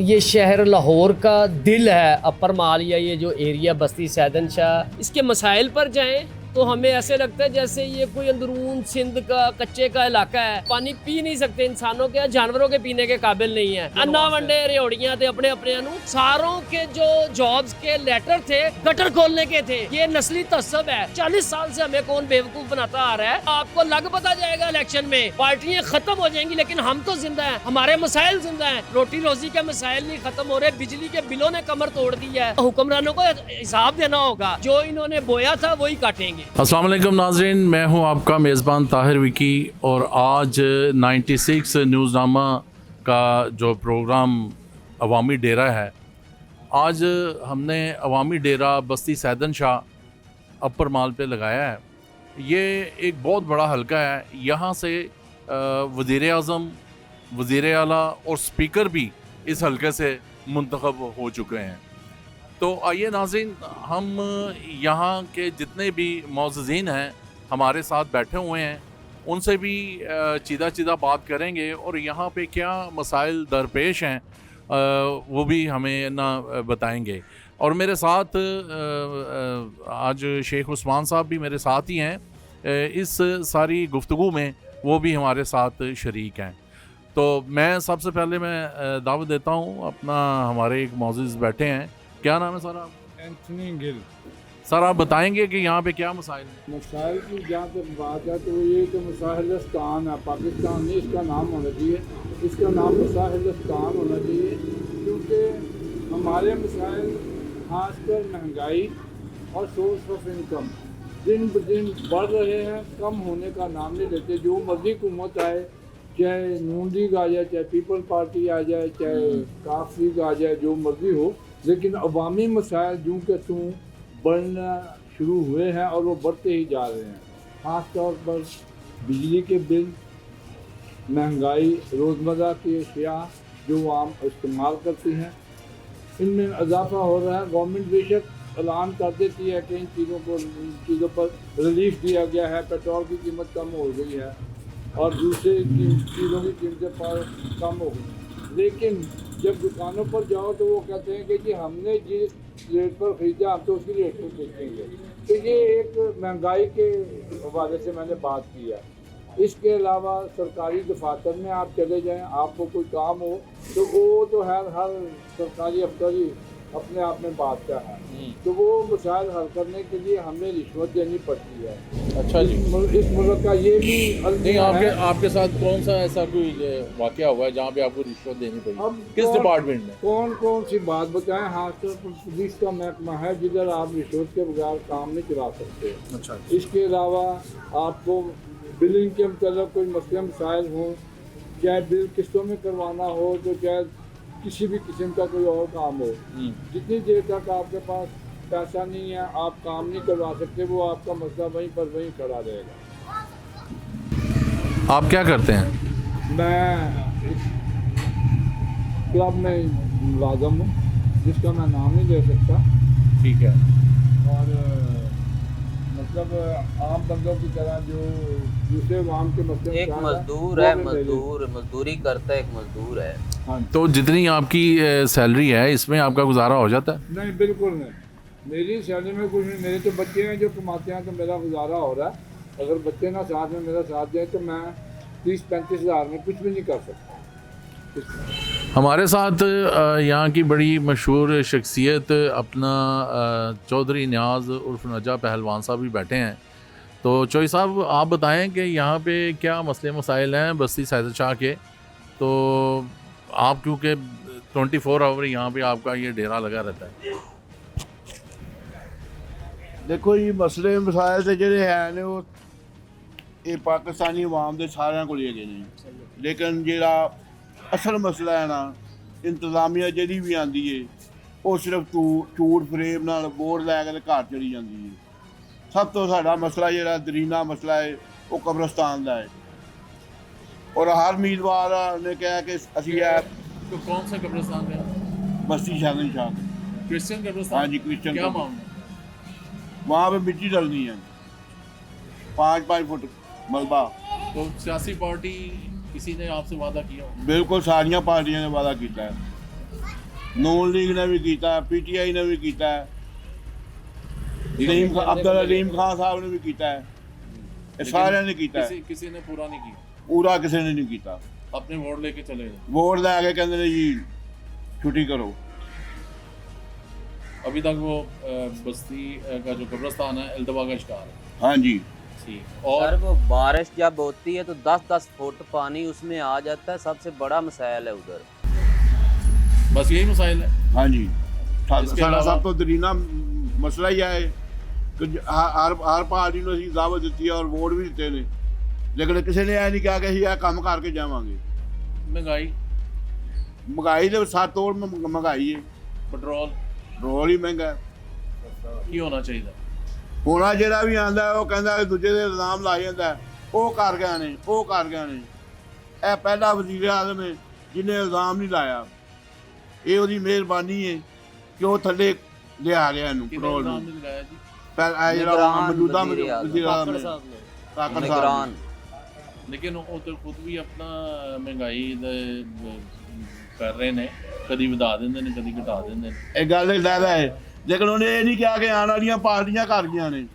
ये शहर लाहौर का दिल है। अपर माल या ये जो एरिया बस्ती सैदन शाह, इसके मसाइल पर जाएं तो हमें ऐसे लगता है जैसे ये कोई अंदरून सिंध का कच्चे का इलाका है। पानी पी नहीं सकते, इंसानों के जानवरों के पीने के काबिल नहीं है। अन्ना वंडे रेवड़ियां थे अपने अपने सारों के जो जॉब्स के लेटर थे गटर खोलने के थे। ये नस्ली तस्सब है। 40 साल से हमें कौन बेवकूफ बनाता आ रहा है। आपको लग पता जाएगा इलेक्शन में पार्टियां खत्म हो जाएंगी, लेकिन हम तो जिंदा हैं, हमारे मसाइल जिंदा हैं। रोटी रोजी के मसाइल नहीं खत्म हो रहे। बिजली के बिलों ने कमर तोड़ दी है। हुक्मरानों को हिसाब देना होगा, जो इन्होंने बोया था वही काटेंगे। अस्सलाम वालेकुम नाज़रीन, मैं हूं आपका मेज़बान ताहिर विकी और आज 96 न्यूज़नामा का जो प्रोग्राम अवामी डेरा है, आज हमने अवामी डेरा बस्ती सैदन शाह अपर माल पे लगाया है। ये एक बहुत बड़ा हलका है। यहाँ से वज़ीर आज़म, वज़ीर आला और स्पीकर भी इस हलके से मुंतखब हो चुके हैं। तो आइए नाज़रीन, हम यहाँ के जितने भी मौज़ज़ीन हैं हमारे साथ बैठे हुए हैं, उनसे भी चीदा चीदा बात करेंगे और यहाँ पे क्या मसाइल दरपेश हैं वो भी हमें ना बताएंगे। और मेरे साथ आज शेख उस्मान साहब भी मेरे साथ ही हैं। इस सारी गुफ्तगू में वो भी हमारे साथ शरीक हैं। तो मैं सबसे पहले मैं दावत देता हूँ अपना, हमारे एक मौज़िज़ बैठे हैं। क्या नाम है सर आप? एंथनी गिल। सर आप बताएंगे कि यहाँ पे क्या मसाइल हैं? मसाइल की जहाँ तक बात है तो ये तो मुसाहिलस्तान है, पाकिस्तान नहीं इसका नाम होना चाहिए। इसका नाम मुसाहिलस्तान होना चाहिए, क्योंकि हमारे मसाइल खासकर महंगाई और सोर्स ऑफ इनकम दिन ब दिन बढ़ रहे हैं, कम होने का नाम नहीं लेते। जो मर्जी हुकूमत आए, चाहे नून लीग आ जाए, चाहे पीपल पार्टी आ जाए, चाहे काफ लीग आ जाए, जो मर्जी हो, लेकिन अवामी मसाइल जूँ के तूँ बढ़ना शुरू हुए हैं और वो बढ़ते ही जा रहे हैं। ख़ास तौर पर बिजली के बिल, महंगाई, रोज़मर्रा की अशिया जो आम इस्तेमाल करती हैं, इनमें इजाफा हो रहा है। गवर्नमेंट बेशक ऐलान कर देती है कि इन चीज़ों पर रिलीफ दिया गया है, पेट्रोल की कीमत कम हो गई है और दूसरे चीज़ों की कीमतें पर कम हो गई, लेकिन जब दुकानों पर जाओ तो वो कहते हैं कि जी हमने जिस रेट पर ख़रीदा हम तो उसी रेट पर बेचेंगे। तो ये एक महंगाई के हवाले से मैंने बात की है। इसके अलावा सरकारी दफातर में आप चले जाएं, आपको कोई काम हो तो वो तो हर सरकारी अफसर ही अपने आप में बादशाह है, तो वो मसाइल हल करने के लिए हमें रिश्वत देनी पड़ती है। अच्छा जी, इस मुल्क का ये भी नहीं, आपके साथ कौन सा ऐसा कोई वाक़या हुआ है जहाँ पे आपको रिश्वत देनी पड़ी? अब किस डिपार्टमेंट में? कौन सी बात बताएं? खासतौर पर पुलिस का महकमा है जिधर आप रिश्वत के बगैर काम नहीं चला सकते। अच्छा। इसके अलावा आपको बिलिंग के मतलब कोई मसले मसाइल हों, चाहे बिल किस्तों में करवाना हो, तो चाहे किसी भी किस्म का कोई और काम हो, जितनी देर तक आपके पास पैसा नहीं है आप काम नहीं करवा सकते, वो आपका मसला वहीं पर वहीं खड़ा रहेगा। आप क्या करते हैं? मैं इस क्लब में मुलाजम हूँ जिसका मैं नाम नहीं ले सकता, ठीक है। और मतलब आम बंदों की तरह जो दूसरे आवाम के मसले एक मजदूर है, मजदूरी करता है, एक मजदूर है। हाँ, तो जितनी आपकी सैलरी है इसमें आपका गुजारा हो जाता है? नहीं बिल्कुल नहीं, मेरी सैलरी में कुछ नहीं। मेरे तो बच्चे हैं जो कमाते हैं तो मेरा गुजारा हो रहा है। अगर बच्चे ना साथ में मेरा साथ दें तो मैं 30-35 हज़ार में कुछ भी नहीं कर सकता। हमारे साथ यहाँ की बड़ी मशहूर शख्सियत अपना चौधरी न्याज उर्फ नजा पहलवान साहब भी बैठे हैं। तो चौधरी साहब आप बताएं कि यहाँ पे क्या मसले मसाइल हैं बस्ती सैदन शाह के? तो आप क्योंकि 24 आवर यहाँ पे आपका ये डेरा लगा रहता है। देखो जी, मसले मसाइल तो ਜਿਹੜੇ ਹੈ ਨੇ ਉਹ ਇਹ ਪਾਕਿਸਤਾਨੀ ਆਵਾਮ ਦੇ ਸਾਰਿਆਂ ਕੋਲ ਹੀ ਹੈਗੇ ਨੇ, ਲੇਕਿਨ ਜਿਹੜਾ ਅਸਲ ਮਸਲਾ ਹੈ ਨਾ, ਇੰਤਜ਼ਾਮੀਆ ਜਿਹੜੀ ਵੀ ਆਉਂਦੀ ਏ ਉਹ ਸਿਰਫ ਝੂਠ ਫਰੇਬ ਨਾਲ ਵੋਟ ਲੈ ਕੇ ਘਰ ਚਲੀ ਜਾਂਦੀ ਏ। ਸਭ ਤੋਂ ਸਾਡਾ ਮਸਲਾ ਜਿਹੜਾ ਦਰੀਨਾ ਮਸਲਾ ਹੈ ਉਹ ਕਬਰਸਤਾਨ ਦਾ ਹੈ, ਔਰ ਹਰ ਉਮੀਦਵਾਰ ਨੇ ਕਿਹਾ ਕਿ ਅਸੀਂ ਇਹ तो कौन सा कब्रिस्तान में? बस्ती सैदन शाह, क्रिश्चियन कब्रिस्तान? हाँ जी, क्रिश्चियन। क्या मामला? वहाँ पे मिट्टी डलनी है 5-5 फुट मलबा। तो सियासी पार्टी किसी ने आपसे वादा किया? बिल्कुल सारिया पार्टियां ने वादा किया है। ਨੂਨ ਲੀਗ ਨੇ ਵੀ ਕੀਤਾ, PTI ਨੇ ਵੀ ਕੀਤਾ, ਅਬਦੁਲ ਅਲੀਮ ਖਾਨ ਸਾਹਿਬ ਨੇ ਵੀ ਕੀਤਾ, ਇਹ ਸਾਰਿਆਂ ਨੇ ਕੀਤਾ। किसी ने पूरा नहीं किया, ਪੂਰਾ ਕਿਸੇ ਨੇ ਨਹੀਂ ਕੀਤਾ। अपने वोट लेके चले गए। ਵੋਟ ਲੈ ਕੇ ਕਹਿੰਦੇ ਨੇ ਜੀ ਛੁੱਟੀ ਕਰੋ। अभी तक वो बस्ती का जो कब्रिस्तान है इल्तवा का शिकार है। हाँ जी। ठीक। और और वो बारिश जब होती है तो 10-10 फुट पानी उसमें आ जाता है, सबसे बड़ा मसाइल है उधर। बस यही मसाइल है। हाँ जी। इसके साਡਾ अलावा- ਸਭ ਤੋਂ ਦਰੀਨਾ ਮਸਲਾ ਹੀ ਹੈ ਕਿ ਹਰ ਪਾਰਟੀ ਨੂੰ ਅਸੀਂ ਦਾਅਵਤ ਦਿੱਤੀ ਹੈ ਔਰ ਵੋਟ ਵੀ ਦਿੱਤੇ ਨੇ, ਲੇਕਿਨ ਕਿਸੇ ਨੇ ਇਹ ਨਹੀਂ ਕਿਹਾ ਕਿ ਅਸੀਂ ਇਹ ਕੰਮ ਕਰਕੇ ਜਾਵਾਂਗੇ। महंगाई, ਮਹਿੰਗਾਈ ਦੇ ਸਾਥ ਤੋੜ ਮਹਿੰਗਾਈ ਹੈ, पेट्रोल ਪੈਟਰੋਲ ਹੀ ਮਹਿੰਗਾ ਹੈ। की होना चाहिए। ਹੋਣਾ ਜਿਹੜਾ ਵੀ ਆਂਦਾ ਉਹ ਕਹਿੰਦਾ ਦੂਜੇ ਦੇ ਇਲਜ਼ਾਮ ਲਾ ਜਾਂਦਾ, ਉਹ ਕਰ ਗਏ ਨੇ, ਉਹ ਕਰ ਗਏ ਨੇ। ਇਹ ਪਹਿਲਾ ਵਜ਼ੀਰ ਆਜ਼ਮ ਹੈ ਜਿਹਨੇ ਇਲਜ਼ਾਮ ਨਹੀਂ ਲਾਇਆ। ਇਹ ਉਹਦੀ ਮਿਹਰਬਾਨੀ ਹੈ ਕਿ ਉਹ ਥੱਲੇ ਲਿਆ ਰਿਹਾ ਇਹਨੂੰ कितना ਪੈਟਰੋਲ इल्जाम ਨੂੰ। नहीं लगाया जी। ਇਹ ਜਿਹੜਾ ਨਿਗਰਾਨ ਮੌਜੂਦਾ ਵਜ਼ੀਰ ਆਜ਼ਮ। ਵਜ਼ੀਰ ਆਜ਼ਮ ਹੈ, ਸਾਹਿਬ ਨੇ ਤਾਕਤ ਸਾਹਿਬ निगरान लेकिन वो तो खुद भी अपना महंगाई कर रहे ने, कदी ਵਧਾ ਦਿੰਦੇ ਨੇ, ਕਦੀ ਘਟਾ ਦਿੰਦੇ ਨੇ। ਇਹ ਗੱਲ ਇਹ ਲੈਦਾ ਹੈ, ਲੇਕਿਨ ਉਹਨੇ ਇਹ ਨਹੀਂ ਕਿਹਾ ਕਿ ਆਉਣ ਵਾਲੀਆਂ ਪਾਰਟੀਆਂ ਕਰ ਗਈਆਂ ਨੇ।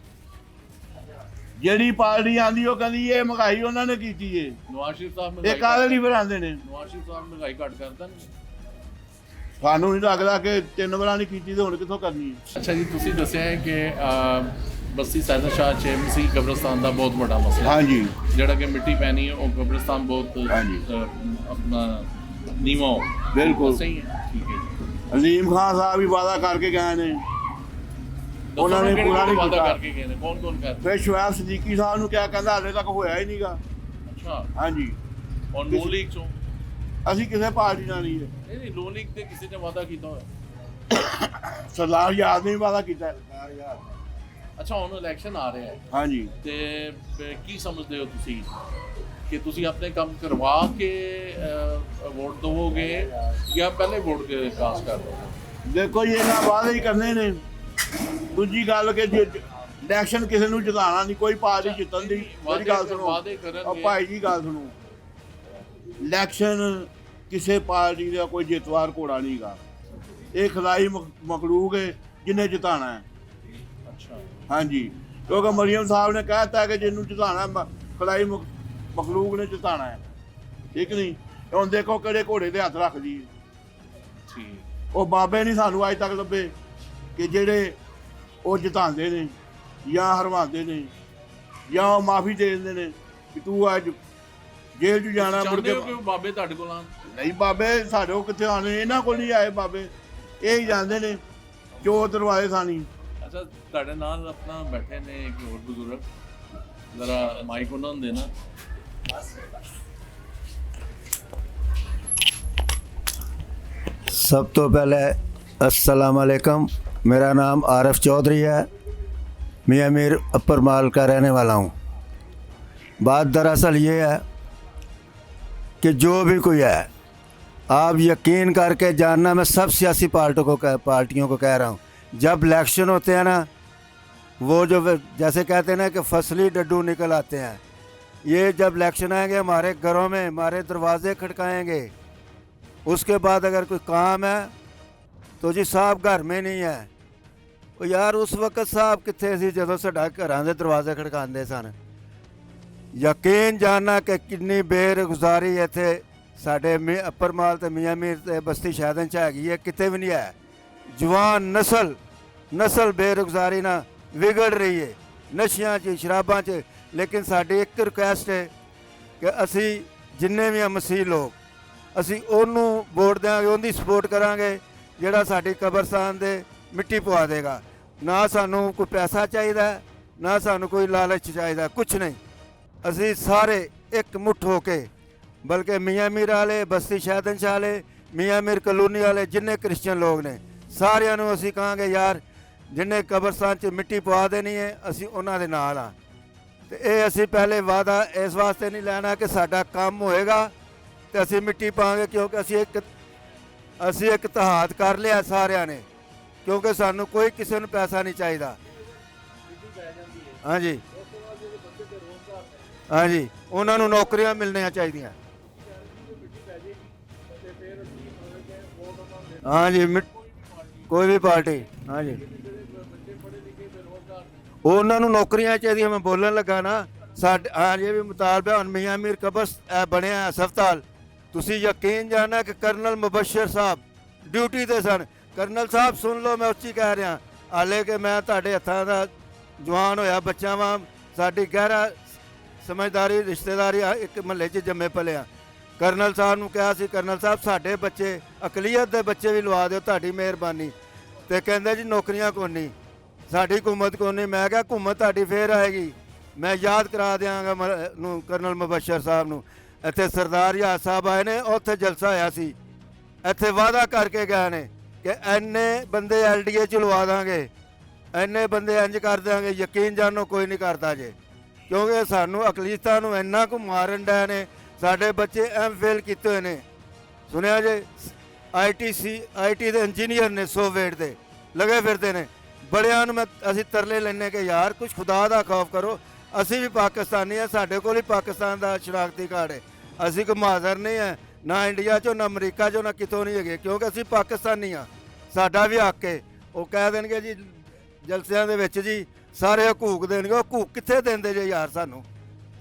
ਜਿਹੜੀ ਪਾਰਟੀ ਆਂਦੀ ਉਹ ਕਹਿੰਦੀ ਇਹ ਮਹਿੰਗਾਈ ਉਹਨਾਂ ਨੇ ਕੀਤੀ ਹੈ। ਨਵਾਜ਼ ਸ਼ਰੀਫ ਸਾਹਿਬ ਇਹ ਕਾਹਦੇ ਲਈ ਫਿਰ ਆਉਂਦੇ ਨੇ? ਨਵਾਜ਼ ਸ਼ਰੀਫ ਸਾਹਿਬ ਮਹਿੰਗਾਈ ਘੱਟ ਕਰ ਦੇਣਗੇ। ਸਾਨੂੰ ਨਹੀਂ ਲੱਗਦਾ ਕਿ 3 ਵਾਰਾਂ ਨਹੀਂ ਕੀਤੀ ਤੇ ਹੁਣ ਕਿੱਥੋਂ ਕਰਨੀ ਹੈ। ਅੱਛਾ ਜੀ, ਤੁਸੀਂ ਦੱਸਿਆ ਹੈ ਕਿ ਬਸਤੀ ਸੈਦਰ ਸ਼ਾਹ 'ਚ ਮਸੀਹ ਕਬਰਸਤਾਨ ਦਾ ਬਹੁਤ ਵੱਡਾ ਮਸਲਾ ਹੈ। ਹਾਂਜੀ। ਜਿਹੜਾ ਕਿ ਮਿੱਟੀ ਪੈਣੀ ਹੈ, ਉਹ ਕਬਰਸਤਾਨ ਬਹੁਤ ਹਾਂਜੀ। ਆਪਣਾ ਨੀਵਾਂ ਹੋ। ਬਿਲਕੁਲ ਸਹੀ ਹੈ, ਠੀਕ ਹੈ ਜੀ। ਅਲੀਮ ਖਾਨ ਸਾਹਿਬ ਵੀ ਵਾਅਦਾ ਕਰਕੇ ਗਏ ਨੇ, ਉਹਨਾਂ ਨੇ ਕਿਹੜੇ ਪੂਰਾ ਨਹੀਂ ਵਾਅਦਾ ਕੀਤਾ। ਕਰਕੇ ਗਏ ਨੇ? ਕੌਣ ਕੌਣ ਕਰ? ਫਿਰ ਸ਼ੁਆਬ ਸਦੀਕੀ ਸਾਹਿਬ ਨੂੰ ਕਿਹਾ, ਕਹਿੰਦਾ ਹਾਲੇ ਤੱਕ ਹੋਇਆ ਹੀ ਨਹੀਂਗਾ। ਅੱਛਾ। ਹਾਂਜੀ। ਔਰ ਨੂਨ ਲੀਗ ਚੋਂ? ਅਸੀਂ ਕਿਸੇ ਪਾਰਟੀ ਨਾਲ ਨਹੀਂ ਹੈ। ਨਹੀਂ, ਨੂਨ ਲੀਗ ਤੇ ਕਿਸੇ ਨੇ ਵਾਅਦਾ ਕੀਤਾ ਹੋਇਆ? ਸਰਦਾਰ ਯਾਦ ਨੇ ਵੀ ਵਾਅਦਾ ਕੀਤਾ। ਅੱਛਾ, ਹੁਣ ਇਲੈਕਸ਼ਨ ਆ ਰਿਹਾ ਹੈ ਹਾਂਜੀ। ਤੇ ਕੀ ਸਮਝਦੇ ਹੋ ਤੁਸੀਂ ਕਿ ਤੁਸੀਂ ਆਪਣੇ ਕੰਮ ਕਰਵਾ ਕੇ ਵੋਟ ਦਵੋਗੇ ਜਾਂ ਪਹਿਲੇ ਵੋਟ ਕੇ ਕਾਸਟ ਕਰ ਦੋਗੇ? ਦੇਖੋ ਜੀ, ਇਹਨਾਂ ਵਾਅਦੇ ਹੀ ਕਰਨੇ ਨੇ। ਦੂਜੀ ਗੱਲ ਕਿ ਜੇ ਇਲੈਕਸ਼ਨ ਕਿਸੇ ਨੂੰ ਜਿਤਾਉਣਾ ਨਹੀਂ, ਕੋਈ ਪਾਰਟੀ ਜਿੱਤਣ ਦੀ। ਮੇਰੀ ਗੱਲ ਸੁਣੋ ਵਾਅਦੇ ਕਰਨਗੇ। ਉਹ ਭਾਈ ਜੀ ਗੱਲ ਸੁਣੋ, ਇਲੈਕਸ਼ਨ ਕਿਸੇ ਪਾਰਟੀ ਦਾ ਕੋਈ ਜਿੱਤਵਾਰ ਘੋੜਾ ਨਹੀਂਗਾ। ਇਹ ਖੁਦਾਈ ਮਖਲੂਕ ਹੈ ਜਿਹਨੇ ਜਿਤਾਉਣਾ ਹੈ। ਅੱਛਾ। ਹਾਂਜੀ, ਕਿਉਂਕਿ ਮਰੀਮ ਸਾਹਿਬ ਨੇ ਕਹਿਤਾ ਕਿ ਜਿਹਨੂੰ ਜਿਤਾਉਣਾ ਖੁਦਾਈ ਮਖਲੂਕ ਨੇ ਜਿਤਾਉਣਾ ਹੈ। ਠੀਕ ਨਹੀਂ? ਹੁਣ ਦੇਖੋ ਕਿਹੜੇ ਘੋੜੇ ਦੇ ਹੱਥ ਰੱਖਦੀ ਹੈ। ਠੀਕ। ਉਹ ਬਾਬੇ ਨਹੀਂ ਸਾਨੂੰ ਅੱਜ ਤੱਕ ਲੱਭੇ ਕਿ ਜਿਹੜੇ ਉਹ ਜਿਤਾਉਂਦੇ ਨੇ ਜਾਂ ਹਰਵਾਉਂਦੇ ਨੇ ਜਾਂ ਉਹ ਮਾਫੀ ਦੇ ਦਿੰਦੇ ਨੇ ਕਿ ਤੂੰ ਅੱਜ ਜੇਲ੍ਹ 'ਚ ਜਾਣਾ ਮੁੜ ਕੇ। ਚਾਹੁੰਦੇ ਹੋ ਕਿ ਉਹ ਬਾਬੇ ਤੁਹਾਡੇ ਕੋਲ ਆਉਣ? ਨਹੀਂ, ਬਾਬੇ ਸਾਡੇ ਕੋਲ ਕਿੱਥੇ ਆਉਣੇ, ਇਹਨਾਂ ਕੋਲ ਨਹੀਂ ਆਏ ਬਾਬੇ। ਇਹ ਹੀ ਜਾਂਦੇ ਨੇ ਚੋਰ ਦਰਵਾਜ਼ੇ ਸਾਨੀ। ਅੱਛਾ, ਤੁਹਾਡੇ ਨਾਲ ਆਪਣਾ ਬੈਠੇ ਨੇ ਇੱਕ ਹੋਰ ਬਜ਼ੁਰਗ, ਜ਼ਰਾ ਮਾਈਕ ਉਹਨਾਂ ਨੂੰ ਦੇਣਾ। सब तो पहले अस्सलाम वालेकुम। मेरा नाम आरिफ चौधरी है, मियाँ मीर अपर माल का रहने वाला हूँ। बात दरअसल ये है कि जो भी कोई है, आप यकीन करके जानना, मैं सब सियासी पार्टियों को कह रहा हूँ, जब इलेक्शन होते हैं ना, वो जो जैसे कहते हैं ना कि फसली डड्डू निकल आते हैं, ये जब इलेक्शन आएंगे हमारे घरों में हमारे दरवाजे खटकाएंगे। उसके बाद अगर कोई काम है तो जी साहब घर में नहीं है। ਉਹ ਯਾਰ ਉਸ ਵਕਤ ਸਾਹਿਬ ਕਿੱਥੇ ਸੀ ਜਦੋਂ ਸਾਡਾ ਘਰਾਂ ਦੇ ਦਰਵਾਜ਼ੇ ਖੜਕਾਉਂਦੇ ਸਨ। ਯਕੀਨ ਜਾਨਣਾ ਕਿ ਕਿੰਨੀ ਬੇਰੁਜ਼ਗਾਰੀ ਇੱਥੇ ਸਾਡੇ ਅੱਪਰ ਮਾਲ ਤੇ ਮੀਆਂ ਮੀਰ ਤੇ ਬਸਤੀ ਸ਼ੈਦਨ 'ਚ ਹੈਗੀ ਹੈ, ਕਿਤੇ ਵੀ ਨਹੀਂ ਹੈ। ਜਵਾਨ ਨਸਲ ਬੇਰੁਜ਼ਗਾਰੀ ਨਾਲ ਵਿਗੜ ਰਹੀ ਹੈ, ਨਸ਼ਿਆਂ 'ਚ ਸ਼ਰਾਬਾਂ 'ਚ। ਲੇਕਿਨ ਸਾਡੀ ਇੱਕ ਰਿਕੁਐਸਟ ਹੈ ਕਿ ਅਸੀਂ ਜਿੰਨੇ ਵੀ ਆ ਮਸੀਹ ਲੋਕ, ਅਸੀਂ ਉਹਨੂੰ ਵੋਟ ਦਿਆਂਗੇ, ਉਹਦੀ ਸਪੋਰਟ ਕਰਾਂਗੇ ਜਿਹੜਾ ਸਾਡੀ ਕਬਰਸਤਾਨ ਦੇ ਮਿੱਟੀ ਪਵਾ ਦੇਗਾ। ਨਾ ਸਾਨੂੰ ਕੋਈ ਪੈਸਾ ਚਾਹੀਦਾ, ਨਾ ਸਾਨੂੰ ਕੋਈ ਲਾਲਚ ਚਾਹੀਦਾ, ਕੁਛ ਨਹੀਂ। ਅਸੀਂ ਸਾਰੇ ਇੱਕ ਮੁੱਠ ਹੋ ਕੇ, ਬਲਕਿ ਮੀਆਂ ਮੀਰ ਵਾਲੇ, ਬਸਤੀ ਸ਼ੈਦਨ ਸ਼ਾਹ ਵਾਲੇ, ਮੀਆਂ ਮੀਰ ਕਲੋਨੀ ਵਾਲੇ, ਜਿੰਨੇ ਕ੍ਰਿਸਚਨ ਲੋਕ ਨੇ, ਸਾਰਿਆਂ ਨੂੰ ਅਸੀਂ ਕਹਾਂਗੇ ਯਾਰ ਜਿੰਨੇ ਕਬਰਸਤਾਨ 'ਚ ਮਿੱਟੀ ਪਵਾ ਦੇਣੀ ਹੈ ਅਸੀਂ ਉਹਨਾਂ ਦੇ ਨਾਲ ਹਾਂ। ਤੇ ਇਹ ਅਸੀਂ ਪਹਿਲੇ ਵਾਅਦਾ ਇਸ ਵਾਸਤੇ ਨਹੀਂ ਲੈਣਾ ਕਿ ਸਾਡਾ ਕੰਮ ਹੋਏਗਾ ਤੇ ਅਸੀਂ ਮਿੱਟੀ ਪਾਵਾਂਗੇ, ਕਿਉਂਕਿ ਅਸੀਂ ਇੱਕ ਇਤਿਹਾਦ ਕਰ ਲਿਆ ਸਾਰਿਆਂ ਨੇ, ਕਿਉਂਕਿ ਸਾਨੂੰ ਕੋਈ ਕਿਸੇ ਨੂੰ ਪੈਸਾ ਨਹੀਂ ਚਾਹੀਦਾ। ਹਾਂਜੀ ਹਾਂਜੀ, ਉਹਨਾਂ ਨੂੰ ਨੌਕਰੀਆਂ ਮਿਲਣੀਆਂ ਚਾਹੀਦੀਆਂ। हाँ जी कोई भी पार्टी हाँ जी ਉਹਨਾਂ ਨੂੰ ਨੌਕਰੀਆਂ ਚਾਹੀਦੀਆਂ ਮੈਂ ਬੋਲਣ ਲੱਗਾ ਨਾ ਸਾਡੇ ਹਾਂ ਇਹ ਵੀ ਮੁਤਾਲਬਾ ਹੁਣ ਮੀਆਂ ਮੀਰ ਕਬਸ ਬਣਿਆ ਹਸਪਤਾਲ ਤੁਸੀਂ ਯਕੀਨ ਜਾਣਾ ਕਿ ਕਰਨਲ ਮੁਬਸ਼ਰ ਸਾਹਿਬ ਡਿਊਟੀ ਤੇ ਸਨ ਕਰਨਲ ਸਾਹਿਬ ਸੁਣ ਲਓ ਮੈਂ ਉੱਚੀ ਕਹਿ ਰਿਹਾ ਹਾਲੇ ਕਿ ਮੈਂ ਤੁਹਾਡੇ ਹੱਥਾਂ ਦਾ ਜਵਾਨ ਹੋਇਆ ਬੱਚਾ ਵਾਂ ਸਾਡੀ ਗਹਿਰਾ ਸਮਝਦਾਰੀ ਰਿਸ਼ਤੇਦਾਰੀ ਇੱਕ ਮਹੱਲੇ 'ਚ ਜੰਮੇ ਪਲੇ ਆ ਕਰਨਲ ਸਾਹਿਬ ਨੂੰ ਕਿਹਾ ਸੀ ਕਰਨਲ ਸਾਹਿਬ ਸਾਡੇ ਬੱਚੇ ਅਕਲੀਅਤ ਦੇ ਬੱਚੇ ਵੀ ਲਵਾ ਦਿਓ ਤੁਹਾਡੀ ਮਿਹਰਬਾਨੀ ਤੇ ਕਹਿੰਦੇ ਜੀ ਨੌਕਰੀਆਂ ਕੋਈ ਨਹੀਂ ਸਾਡੀ ਹਕੂਮਤ ਕੋਈ ਨਹੀਂ ਮੈਂ ਕਿਹਾ ਹਕੂਮਤ ਤੁਹਾਡੀ ਫੇਰ ਆਏਗੀ ਮੈਂ ਯਾਦ ਕਰਾ ਦਿਆਂਗਾ ਨੂੰ ਕਰਨਲ ਮੁਬਸ਼ਰ ਸਾਹਿਬ ਨੂੰ ਇੱਥੇ ਸਰਦਾਰ ਯਾਦ ਸਾਹਿਬ ਆਏ ਨੇ ਉੱਥੇ ਜਲਸਾ ਹੋਇਆ ਸੀ ਇੱਥੇ ਵਾਅਦਾ ਕਰਕੇ ਗਏ ਨੇ ਕਿ ਇੰਨੇ ਬੰਦੇ LDA 'ਚ ਲਵਾ ਦਾਂਗੇ ਇੰਨੇ ਬੰਦੇ ਇੰਜ ਕਰ ਦਿਆਂਗੇ ਯਕੀਨ ਜਾਣੋ ਕੋਈ ਨਹੀਂ ਕਰਦਾ ਜੇ ਕਿਉਂਕਿ ਸਾਨੂੰ ਅਕਲੀਤਾਂ ਨੂੰ ਇੰਨਾ ਕੁ ਮਾਰਨ ਡਏ ਨੇ ਸਾਡੇ ਬੱਚੇ MPhil ਕੀਤੇ ਹੋਏ ਨੇ ਸੁਣਿਆ ਜੇ IT ਦੇ ਇੰਜੀਨੀਅਰ ਨੇ ਸੋਫਟਵੇਅਰ ਦੇ ਲਗੇ ਫਿਰਦੇ ਨੇ ਬੜਿਆਂ ਨੂੰ ਅਸੀਂ ਤਰਲੇ ਲੈਣੇ ਕਿ ਯਾਰ ਕੁਝ ਖੁਦਾ ਦਾ ਖੌਫ ਕਰੋ ਅਸੀਂ ਵੀ ਪਾਕਿਸਤਾਨੀ ਆ ਸਾਡੇ ਕੋਲ ਹੀ ਪਾਕਿਸਤਾਨ ਦਾ ਸ਼ਨਾਖਤੀ ਕਾਰਡ ਹੈ ਅਸੀਂ ਕੋਈ ਮਾਜ਼ਰ ਨਹੀਂ ਹੈ ਨਾ ਇੰਡੀਆ 'ਚੋਂ ਨਾ ਅਮਰੀਕਾ 'ਚੋਂ ਨਾ ਕਿਤੋਂ ਨਹੀਂ ਹੈਗੇ ਕਿਉਂਕਿ ਅਸੀਂ ਪਾਕਿਸਤਾਨੀ ਆ ਸਾਡਾ ਵੀ ਹੱਕ ਹੈ ਉਹ ਕਹਿ ਦੇਣਗੇ ਜੀ ਜਲਸਿਆਂ ਦੇ ਵਿੱਚ ਜੀ ਸਾਰੇ ਹਕੂਕ ਦੇਣਗੇ ਉਹ ਹਕੂਕ ਕਿੱਥੇ ਦਿੰਦੇ ਜੇ ਯਾਰ ਸਾਨੂੰ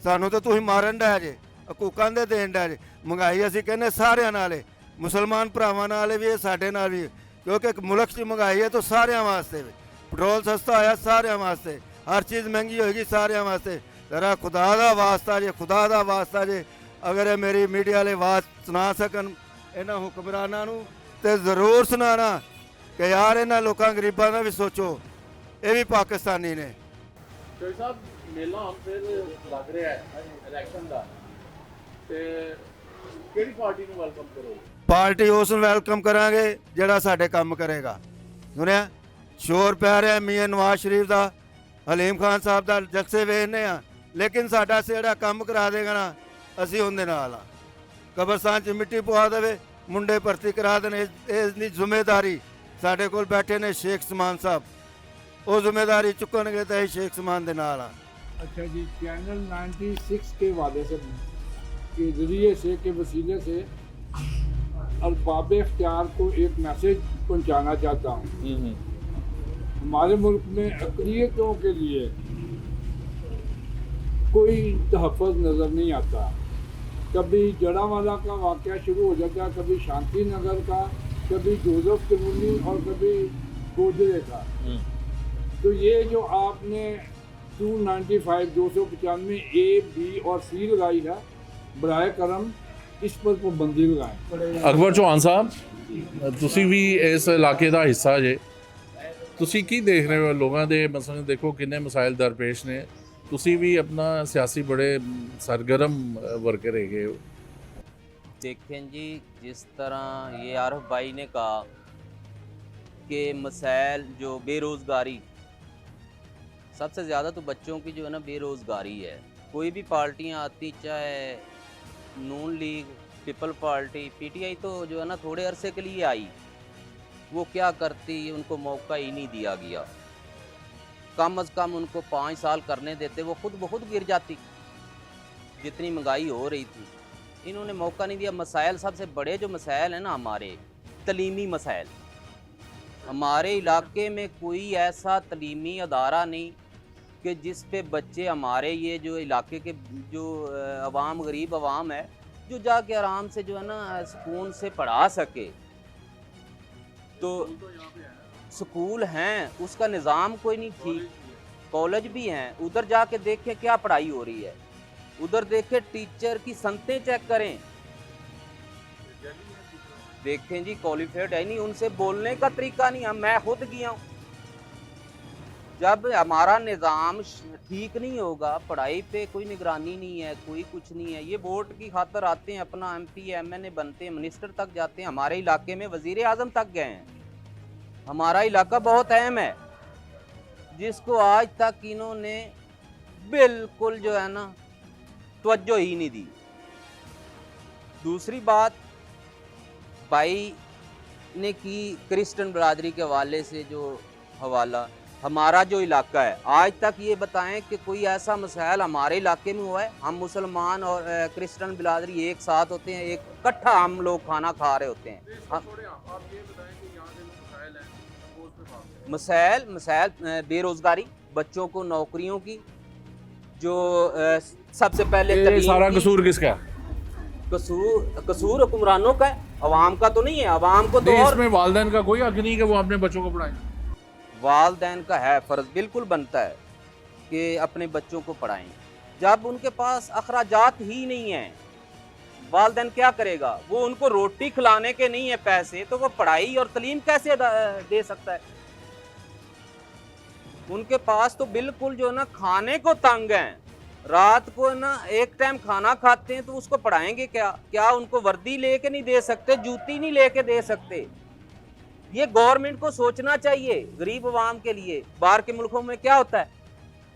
ਤਾਂ ਤੁਸੀਂ ਮਾਰਨ ਡਿਆ ਜੇ ਹਕੂਕਾਂ ਦੇ ਦੇਣ ਡਿਆ ਜੇ ਮਹਿੰਗਾਈ ਅਸੀਂ ਕਹਿੰਦੇ ਸਾਰਿਆਂ ਨਾਲ ਹੈ ਮੁਸਲਮਾਨ ਭਰਾਵਾਂ ਨਾਲ ਵੀ ਸਾਡੇ ਨਾਲ ਵੀ ਕਿਉਂਕਿ ਇੱਕ ਮੁਲਕ 'ਚ ਮਹਿੰਗਾਈ ਹੈ ਤਾਂ ਸਾਰਿਆਂ ਵਾਸਤੇ ਪੈਟਰੋਲ ਸਸਤਾ ਹੋਇਆ ਸਾਰਿਆਂ ਵਾਸਤੇ ਹਰ ਚੀਜ਼ ਮਹਿੰਗੀ ਹੋਏਗੀ ਸਾਰਿਆਂ ਵਾਸਤੇ ਜ਼ਰਾ ਖੁਦਾ ਦਾ ਵਾਸਤਾ ਜੇ ਅਗਰ ਇਹ ਮੇਰੀ ਮੀਡੀਆ ਵਾਲੇ ਆਵਾਜ਼ ਸੁਣਾ ਸਕਣ ਇਹਨਾਂ ਹੁਕਮਰਾਨਾਂ ਨੂੰ ਤੇ ਜ਼ਰੂਰ ਸੁਣਾਣਾ ਕਿ ਯਾਰ ਇਹਨਾਂ ਲੋਕਾਂ ਗਰੀਬਾਂ ਦਾ ਵੀ ਸੋਚੋ ਇਹ ਵੀ ਪਾਕਿਸਤਾਨੀ ਨੇ ਸ਼ੋਇਬ ਸਾਹਿਬ ਮੇਲਾ ਹੁਣ ਫਿਰ ਲੱਗ ਰਿਹਾ ਹੈ ਇਲੈਕਸ਼ਨ ਦਾ ਤੇ ਕਿਹੜੀ ਪਾਰਟੀ ਨੂੰ ਵੈਲਕਮ ਕਰੋਗੇ ਪਾਰਟੀ ਉਸ ਨੂੰ ਵੈਲਕਮ ਕਰਾਂਗੇ ਜਿਹੜਾ ਸਾਡੇ ਕੰਮ ਕਰੇਗਾ ਸੁਣਿਆ ਸ਼ੋਰ ਪੈ ਰਿਹਾ ਮੀਆਂ ਨਵਾਜ਼ ਸ਼ਰੀਫ ਦਾ ਹਲੀਮ ਖਾਨ ਸਾਹਿਬ ਦਾ ਜਲਸੇ ਵੇਖਦੇ ਆ ਲੇਕਿਨ ਸਾਡਾ ਜਿਹੜਾ ਕੰਮ ਕਰਾ ਦੇਗਾ ਨਾ ਅਸੀਂ ਉਹਦੇ ਨਾਲ ਆ ਕਬਰਸਤਾਨ 'ਚ ਮਿੱਟੀ ਪਵਾ ਦੇਵੇ ਮੁੰਡੇ ਭਰਤੀ ਕਰਾ ਦੇਣ ਇਸ ਦੀ ਜ਼ਿੰਮੇਵਾਰੀ ਸਾਡੇ ਕੋਲ ਬੈਠੇ ਨੇ ਸ਼ੇਖ ਸਮਾਨ ਸਾਹਿਬ ਉਹ ਜ਼ਿੰਮੇਵਾਰੀ चुकनगे तो शेख समान के नाल। अच्छा जी, चैनल 96 के वादे से के ज़रिए से के वसीले से अरबाब इख्तियार को एक मैसेज पहुंचाना चाहता हूँ। हमारे मुल्क में अक़लियतों के लिए कोई तहफ़्फ़ुज़ नज़र नहीं आता। कभी जड़ावाला का वाक़या शुरू हो जाता है, कभी शांति नगर का, कभी जोसेफ कॉलोनी और कभी गोदरे का। तो ये जो आपने 295 A, B और C लगाई है, बराए करम इस पर पाबंदी लगाएं। ਅਕਬਰ ਚੌਹਾਨ ਸਾਹਿਬ, ਤੁਸੀਂ ਵੀ ਇਸ ਇਲਾਕੇ ਦਾ ਹਿੱਸਾ ਜੇ, ਤੁਸੀਂ ਕੀ ਦੇਖ ਰਹੇ ਹੋ ਲੋਕਾਂ ਦੇ ਮਸਲੇ? ਦੇਖੋ ਕਿੰਨੇ ਮਸਾਇਲ ਦਰਪੇਸ਼ ਨੇ, ਤੁਸੀਂ ਵੀ अपना सियासी बड़े सरगर्म वर्कर ਹੈਗੇ हो। देखें जी, जिस तरह ये आरफ भाई ने कहा कि मसाइल जो बेरोज़गारी, सबसे ज़्यादा तो बच्चों की जो है ना बेरोज़गारी है। कोई भी पार्टियां आती, चाहे नून लीग, पीपल पार्टी, PTI, तो जो है ना थोड़े अरसे के लिए आई, वो क्या करती, उनको मौका ही नहीं दिया गया। कम अज़ कम उनको 5 साल करने देते, वो खुद ब खुद गिर जाती जितनी महंगाई हो रही थी। इन्होंने मौका नहीं दिया। मसाइल, सबसे बड़े जो मसाइल हैं ना हमारे, तलीमी मसाइल। हमारे इलाके में कोई ऐसा तलीमी अदारा नहीं कि जिस पे बच्चे, हमारे ये जो इलाके के जो अवाम, गरीब अवाम है, जो जाके आराम से जो है ना सुकून से पढ़ा सके। तो स्कूल हैं, उसका निज़ाम कोई नहीं ठीक। कॉलेज भी हैं, उधर जाके देखें क्या पढ़ाई हो रही है, उधर देखें टीचर की संतें चेक करें, देखें जी क्वालिफाइड है नहीं, उनसे बोलने का तरीका नहीं है। मैं खुद गया हूँ। जब हमारा निज़ाम ठीक नहीं होगा, पढ़ाई पे कोई निगरानी नहीं है, कोई कुछ नहीं है, ये वोट की खातर आते हैं, अपना MP MNA बनते हैं, मिनिस्टर तक जाते हैं। हमारे इलाके में वज़ीर आज़म तक गए हैं। हमारा इलाका बहुत अहम है, जिसको आज तक इन्होंने बिल्कुल जो है ना तवज्जो ही नहीं दी। दूसरी बात, भाई ने की क्रिश्चियन बरादरी के हवाले से जो हवाला, हमारा जो इलाका है, आज तक ये बताएं कि कोई ऐसा मसाइल हमारे इलाके में हुआ है? हम मुसलमान और क्रिश्चियन बिरादरी एक साथ होते हैं, एक इकट्ठा हम लोग खाना खा रहे होते हैं। मसाइल बेरोजगारी, बच्चों को नौकरियों की, जो सबसे पहले ये तलीम सारा की- कसूर किसका है? कसूर हुक्मरानों का है, अवाम का तो नहीं है। अवाम को तो नहीं, और इसमें वालिदैन का कोई हक नहीं कि वो अपने बच्चों को पढ़ाएं। वालिदैन का है फ़र्ज़, बिल्कुल बनता है कि अपने बच्चों को पढ़ाएं। जब उनके पास अखराजात ही नहीं है, वालिदैन क्या करेगा? वो उनको रोटी खिलाने के नहीं है पैसे, तो वो पढ़ाई और तलीम कैसे दे सकता है? उनके पास तो बिल्कुल जो है ना खाने को तंग हैं। रात को ना एक टाइम खाना खाते हैं तो उसको पढ़ाएंगे क्या? क्या उनको वर्दी लेके नहीं दे सकते, जूती नहीं लेके दे सकते? ये गवर्नमेंट को सोचना चाहिए गरीब अवाम के लिए। बाहर के मुल्कों में क्या होता है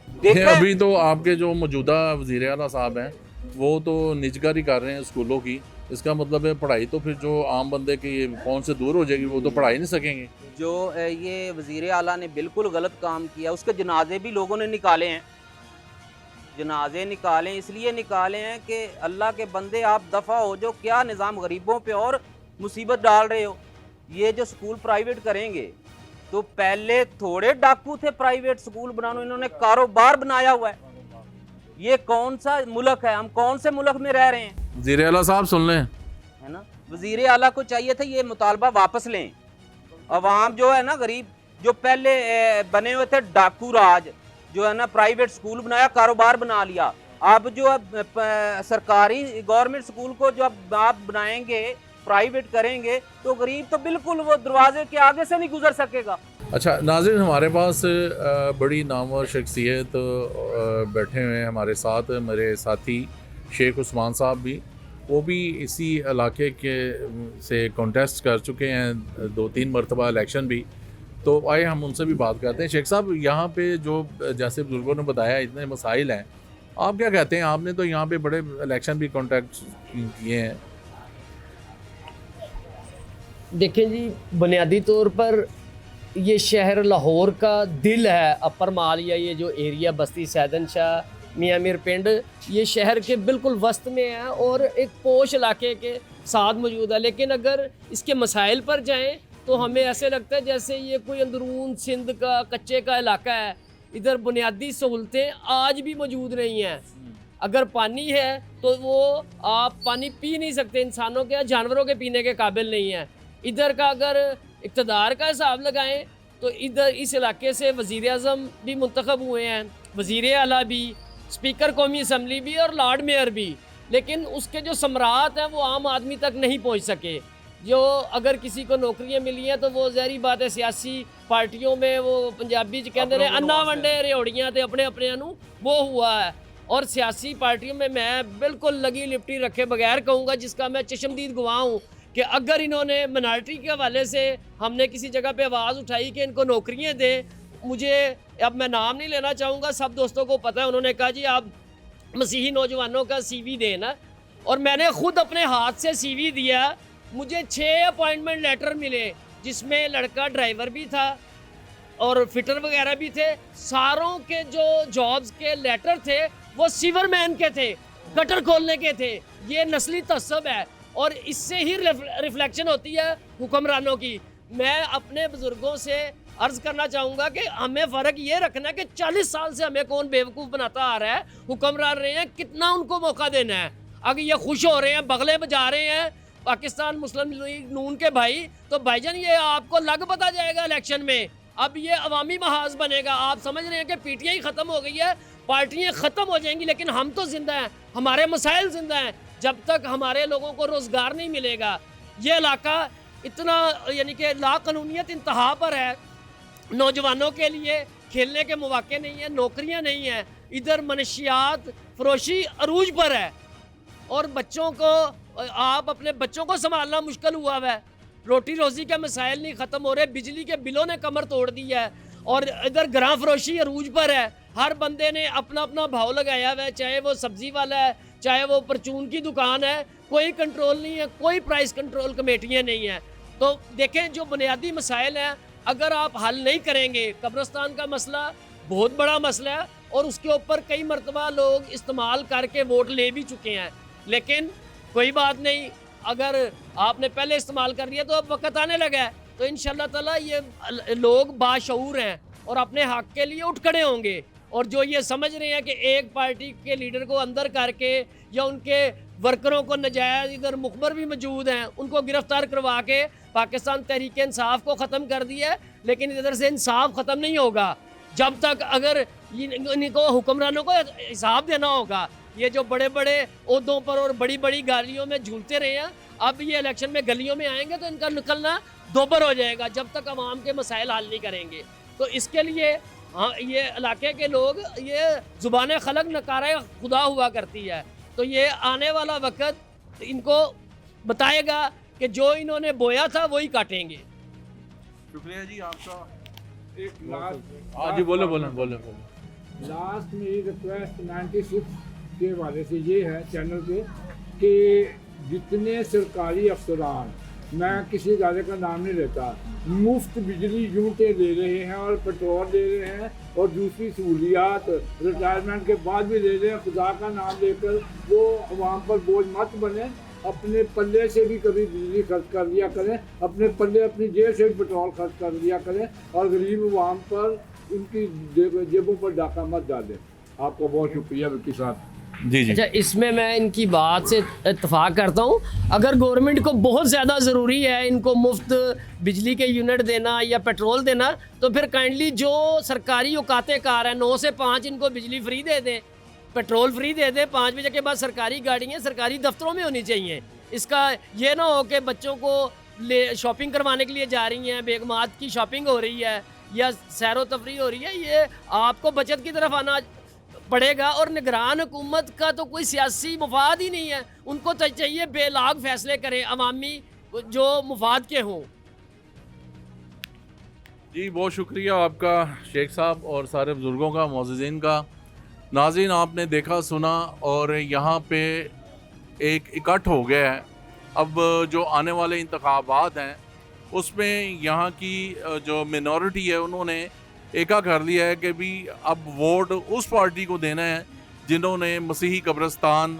देखा है? अभी तो आपके जो मौजूदा वज़ीर आला साहब हैं वो तो निजकारी कर रहे हैं स्कूलों की। इसका मतलब है पढ़ाई तो फिर जो आम बंदे की कौन से दूर हो जाएगी, वो तो पढ़ाई नहीं सकेंगे। जो ये वज़ीर आला ने बिल्कुल गलत काम किया। उसके जनाजे भी लोगों ने निकाले हैं, जनाजे निकाले इसलिए निकाले हैं कि अल्लाह के बंदे आप दफ़ा हो जो, क्या निज़ाम गरीबों पे और मुसीबत डाल रहे हो। ये जो स्कूल प्राइवेट करेंगे, तो पहले थोड़े डाकू थे प्राइवेट स्कूल बनाने, इन्होंने कारोबार बनाया हुआ है। ये कौन सा मुल्क है? हम कौन से मुल्क में रह रहे हैं? वज़ीर आला साहब सुन लें, है ना, वज़ीर आला को चाहिए था ये मुतालबा वापस लें। अवाम जो है ना गरीब, जो पहले बने हुए थे डाकू राज, जो है ना प्राइवेट स्कूल बनाया, कारोबार बना लिया। अब जो सरकारी गवर्नमेंट स्कूल को जो आप बनाएंगे, प्राइवेट करेंगे, तो गरीब तो बिल्कुल वो दरवाजे के आगे से नहीं गुजर सकेगा। अच्छा नाज़रीन, हमारे पास बड़ी नामवर शख्सियत बैठे हुए हैं हमारे साथ। मेरे साथी शेख उस्मान साहब भी, वो भी इसी इलाके के से कॉन्टेस्ट कर चुके हैं 2-3 मरतबा इलेक्शन भी। तो आए हम उनसे भी बात करते हैं। शेख साहब, यहाँ पे जो जैसे बुजुर्गों ने बताया इतने मसाइल हैं, आप क्या कहते हैं? आपने तो यहाँ पे बड़े इलेक्शन भी कॉन्टेस्ट किए हैं। देखें जी, बुनियादी तौर पर ये शहर लाहौर का दिल है। अपर माल या ये जो एरिया बस्ती सैदन शाह मियाँ मीर पिंड, ये शहर के बिल्कुल वस्त में है और एक पोश इलाके के साथ मौजूद है। लेकिन अगर इसके मसाइल पर जाएं तो हमें ऐसे लगता है जैसे ये कोई अंदरून सिंध का कच्चे का इलाका है। इधर बुनियादी सहूलतें आज भी मौजूद नहीं हैं। अगर पानी है तो वो आप पानी पी नहीं सकते, इंसानों के या जानवरों के पीने के काबिल नहीं है। इधर का अगर इक़्तिदार का हिसाब लगाएं तो इधर इस इलाके से वज़ीर आज़म भी मुंतखब हुए हैं, वज़ीर आला भी, स्पीकर कौमी असम्बली भी और लॉर्ड मेयर भी। लेकिन उसके जो समरात हैं वो आम आदमी तक नहीं पहुंच सके। जो अगर किसी को नौकरियां मिली हैं तो वो ज़ाहिर बात है सियासी पार्टियों में वो पंजाबी च कहते हैं अन्ना वंडे रियोड़ियाँ तो अपने अपने नू वो हुआ है। और सियासी पार्टियों में मैं बिल्कुल लगी लिपटी रखे बगैर कहूँगा, जिसका मैं चश्मदीद गवाह हूँ, कि अगर इन्होंने मिनारिटी के हवाले से हमने किसी जगह पे आवाज़ उठाई कि इनको नौकरियाँ दें, मुझे अब मैं नाम नहीं लेना चाहूँगा, सब दोस्तों को पता है, उन्होंने कहा जी आप मसीही नौजवानों का CV देना। और मैंने ख़ुद अपने हाथ से CV दिया। मुझे 6 अपॉइंटमेंट लेटर मिले, जिसमें लड़का ड्राइवर भी था और फिटर वगैरह भी थे। सारों के जो जॉब्स के लेटर थे वो सीवरमैन के थे, गटर खोलने के थे। ये नस्ली तस्सब है और इससे ही रिफ्लेक्शन होती है हुक्मरानों की। मैं अपने बुज़ुर्गों से अर्ज़ करना चाहूँगा कि हमें फ़र्क ये रखना है कि 40 साल से हमें कौन बेवकूफ़ बनाता आ रहा है, हुक्मरान रहे हैं, कितना उनको मौका देना है। अगर ये खुश हो रहे हैं, बगले बजा रहे हैं पाकिस्तान मुस्लिम लीग नून के भाई, तो भाईजान ये आपको लग पता जाएगा इलेक्शन में। अब ये अवामी महाज बनेगा। आप समझ रहे हैं कि PTI ख़त्म हो गई है, पार्टियाँ ख़त्म हो जाएंगी, लेकिन हम तो ज़िंदा हैं, हमारे मसाइल ज़िंदा हैं। जब तक हमारे लोगों को रोज़गार नहीं मिलेगा, ये इलाका इतना यानी कि लाकानूनियत इंतहा पर है। नौजवानों के लिए खेलने के मौके नहीं है, नौकरियां नहीं हैं। इधर मनशियात फरोशी अरूज पर है और बच्चों को, आप अपने बच्चों को संभालना मुश्किल हुआ है। रोटी रोज़ी के मसाइल नहीं ख़त्म हो रहे, बिजली के बिलों ने कमर तोड़ दी है और इधर ग्रां फरोशी अरूज पर है। हर बंदे ने अपना अपना भाव लगाया हुआ है, चाहे वो सब्ज़ी वाला है, चाहे वो परचून की दुकान है, कोई कंट्रोल नहीं है, कोई प्राइस कंट्रोल कमेटियाँ नहीं हैं। तो देखें, जो बुनियादी मसाइल हैं अगर आप हल नहीं करेंगे, कब्रिस्तान का मसला बहुत बड़ा मसला है और उसके ऊपर कई मरतबा लोग इस्तेमाल करके वोट ले भी चुके हैं, लेकिन कोई बात नहीं, अगर आपने पहले इस्तेमाल कर लिया तो अब वक्त आने लगा है, तो इंशाल्लाह ताला ये लोग बाशऊर हैं और अपने हक के लिए उठ खड़े होंगे। और जो ये समझ रहे हैं कि एक पार्टी के लीडर को अंदर करके या उनके वर्करों को नजायज़, इधर मुखबर भी मौजूद हैं, उनको गिरफ्तार करवा के पाकिस्तान तहरीक इंसाफ को ख़त्म कर दिया है, लेकिन इधर से इंसाफ ख़त्म नहीं होगा जब तक अगर इनको हुक्मरानों को हिसाब देना होगा। ये जो बड़े बड़े ओहदों पर और बड़ी बड़ी गाड़ियों में झूलते रहे हैं, अब ये इलेक्शन में गलियों में आएंगे तो इनका निकलना दोबर हो जाएगा जब तक अवाम के मसाइल हल नहीं करेंगे। तो इसके लिए हाँ, ये इलाके के लोग, ये ज़ुबान खलक नकारा खुदा हुआ करती है, तो ये आने वाला वक्त इनको बताएगा कि जो इन्होंने बोया था वही काटेंगे। शुक्रिया जी आपका। एक लास्ट हाँ जी, बोले बोले बोले। लास्ट मेरी रिक्वेस्ट 96 के वाले से ये है चैनल पे कि जितने सरकारी अफसरान, मैं किसी इदारे का नाम नहीं लेता, मुफ्त बिजली यूनिटें ले रहे हैं और पेट्रोल ले रहे हैं और दूसरी सहूलियात रिटायरमेंट के बाद भी ले रहे हैं, खुदा का नाम लेकर वो अवाम पर बोझ मत बने। अपने पल्ले से भी कभी बिजली खर्च कर लिया करें, अपने पल्ले अपनी जेब से भी पेट्रोल खर्च कर लिया करें और गरीब अवाम पर उनकी जेबों पर डाका मत डालें। आपका बहुत शुक्रिया विक्की साहब। जी जी। अच्छा, इसमें मैं इनकी बात से इत्तफाक करता हूँ। अगर गवर्नमेंट को बहुत ज़्यादा ज़रूरी है इनको मुफ्त बिजली के यूनिट देना या पेट्रोल देना, तो फिर काइंडली जो सरकारी औकाते कार है 9 से 5 इनको बिजली फ्री दे दें, पेट्रोल फ्री दे दें। 5 बजे के बाद सरकारी गाड़ियाँ सरकारी दफ्तरों में होनी चाहिए। इसका ये ना हो कि बच्चों को ले शॉपिंग करवाने के लिए जा रही हैं, बेगमात की शॉपिंग हो रही है या सैर व तफरी हो रही है, ये आपको बचत की तरफ आना पड़ेगा। और निगरान हुकूमत का तो कोई सियासी मुफाद ही नहीं है, उनको तो चाहिए बेलाग फैसले करें अवामी जो मुफाद के हों। जी बहुत शुक्रिया आपका शेख साहब और सारे बुज़ुर्गों का, मुअज़्ज़िज़ीन का। नाज़रीन, आपने देखा सुना और यहाँ पे एक इकट्ठ हो गया है। अब जो आने वाले इंतखाबात हैं उसमें यहाँ की जो मिनॉरिटी है उन्होंने एका कर लिया है कि भी अब वोट उस पार्टी को देना है जिन्होंने मसीही कब्रिस्तान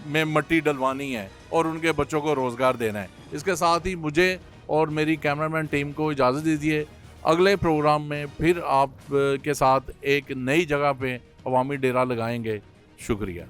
में मिट्टी डलवानी है और उनके बच्चों को रोज़गार देना है। इसके साथ ही मुझे और मेरी कैमरामैन टीम को इजाज़त दीजिए। अगले प्रोग्राम में फिर आप के साथ एक नई जगह पे अवामी डेरा लगाएंगे। शुक्रिया।